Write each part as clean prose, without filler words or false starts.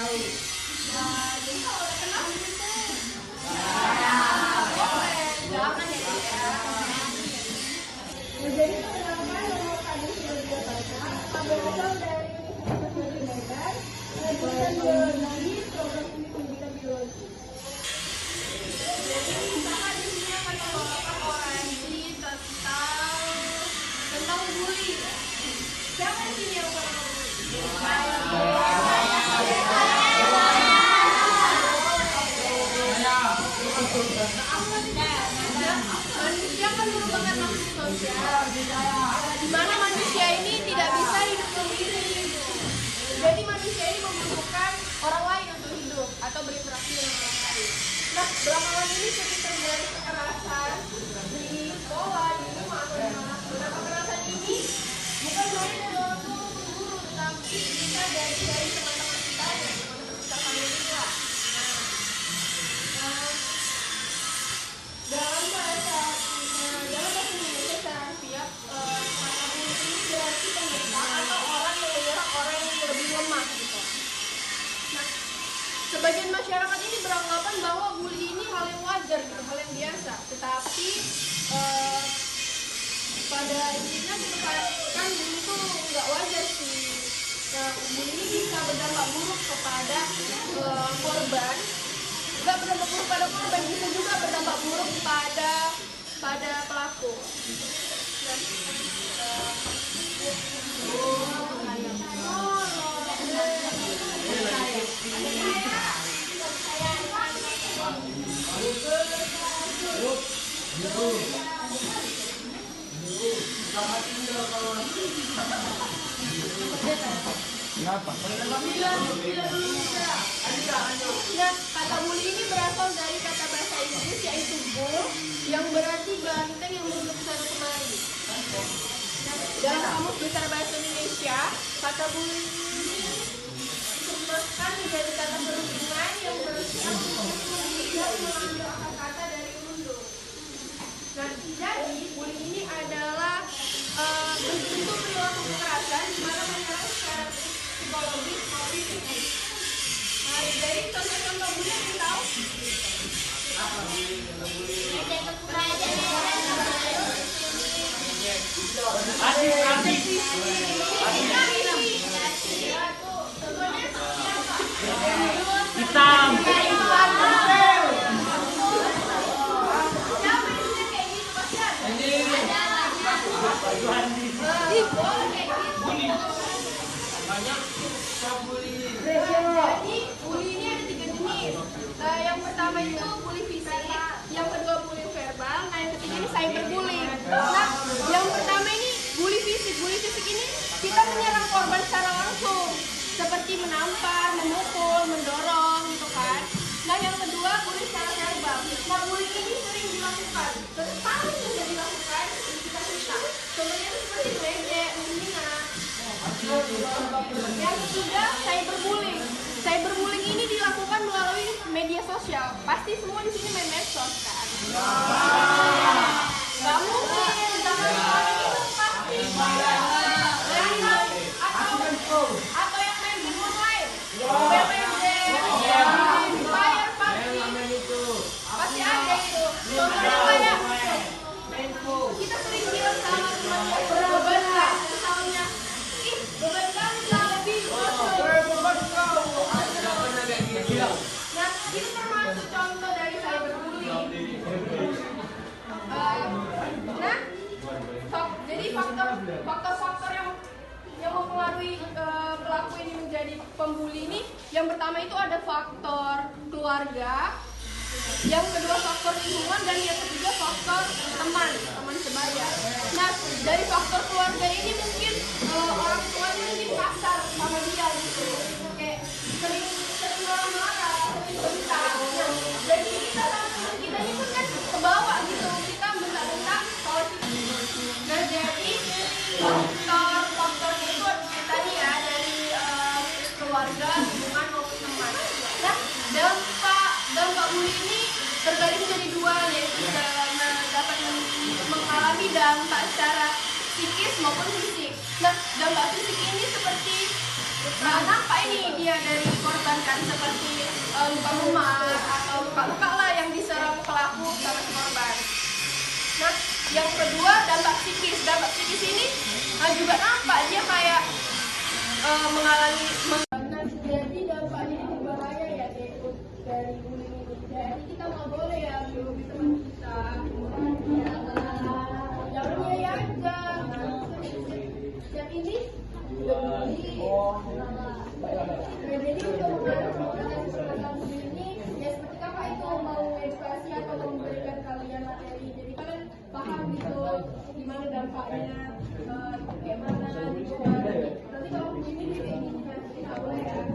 Jadi kalau udah kenal gitu, boleh, jangan ya. Jadi perkenalkan nama kami sudah dibaca, kami berasal dari Universitas Medan, jurusan biologi, program studi pendidikan biologi. Jadi misalkan di sini akan membawakan orasi tentang bully. Siapa di sini yang pernah bully? Manusia kan merupakan makhluk sosial, di mana manusia ini tidak bisa hidup sendiri. Jadi manusia ini membutuhkan orang lain untuk hidup atau berinteraksi dengan orang lain. Nah, belakangan ini sering terjadi kekerasan di sekolah, di rumah atau di mana. Nah, kekerasan ini bukan hanya dari orang tua maupun guru, tetapi bisa dari teman-teman kita dan teman-teman kita sendiri lah. Dalam bahasa Indonesia secara harfiah, kata bully ini berarti penyerang atau orang yang menyerang orang yang lebih lemah gitu. Nah, sebagian masyarakat ini beranggapan bahwa bully ini hal yang wajar gitu, hal yang biasa. Tetapi pada intinya kita katakan bully itu nggak wajar sih. Nah, bully ini bisa berdampak buruk kepada korban. Nggak berdampak buruk pada korban, bisa juga berdampak buruk pada pelaku. Kenapa? Nah, kata bully ini berasal dari kata bahasa Inggris yaitu bull, yang berarti banteng yang duduk sana kemari. Nah, dalam kamus besar bahasa Indonesia, kata bully ini diterjemahkan menjadi kata berhubungan yang berusaha tidak mengambil akar kata dari undur. Nah, jadi bully ini adalah bentuk perilaku kekerasan di mana menyerang secara psikologis maupun fisik. Nah, jadi contoh-contoh bully yang tahu? Hitam. Jadi bully ini ada 3 jenis. Yang pertama itu bully fisik, yang kedua bully verbal, nah yang ketiga ini cyberbullying. Nah, yang pertama ini bully fisik. Bully fisik ini kita menyerang korban secara langsung, seperti menampar, memukul, mendorong, gitu kan. Nah, yang kedua bully secara verbal. Nah, bully ini sering dilakukan, terus paling bisa dilakukan kita cerita. Contohnya seperti ledek, menghina. Yang ketiga cyberbullying. Cyberbullying ini dilakukan melalui media sosial. Pasti semua di sini main medsos kan? Gak mungkin, zaman sekarang itu pasti atau yang main game online, PUBG, Fire pasti ada itu. Contohnya kayak kita sering bilang sama teman beban nggak, misalnya, beban kamu lebih Nah, itu termasuk contoh dari cyberbullying. Jadi faktor-faktor yang mempengaruhi pelaku ini menjadi pembuli ini, yang pertama itu ada faktor keluarga, yang kedua faktor lingkungan, dan yang ketiga faktor teman sebaya. Nah, dari faktor keluarga ini mungkin orang tuanya mungkin kasar sama dia gitu, kayak sering marah-marah, sering bentak. Nah, jadi kita sama teman kita ini pun kan kebawa gitu, kita bentak-bentak soal itu. Nah, jadi faktor-faktornya itu tadi ya, dari keluarga, lingkungan maupun teman. Nah, dampak bully ini terbagi menjadi 2, yaitu dapat mengalami dampak secara psikis maupun fisik. Nah, dampak fisik ini seperti nampak nih dia dari korban kan, seperti luka memar atau luka-luka lah yang diserang pelaku sama si korban. Nah, yang kedua dampak psikis. Dampak psikis ini juga nampak dia kayak mengalami jadi dampaknya ini berbahaya ya dari bullying ini. Jadi kita nggak boleh ya menggurui teman kita. Jangan dia aja. Dan ini jadi untuk mengatasi ini ya seperti kakak itu mau edukasi atau memberikan kalian materi. Jadi kalian paham gitu gimana dampaknya, kayak mana gitu. Nanti kalau begini kayak gini nanti nggak boleh ya.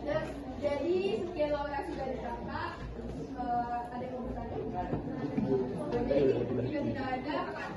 Nah, jadi sekian lokasi dari kakak. Ada yang mau bertanya? Jadi jika tidak ada, kakak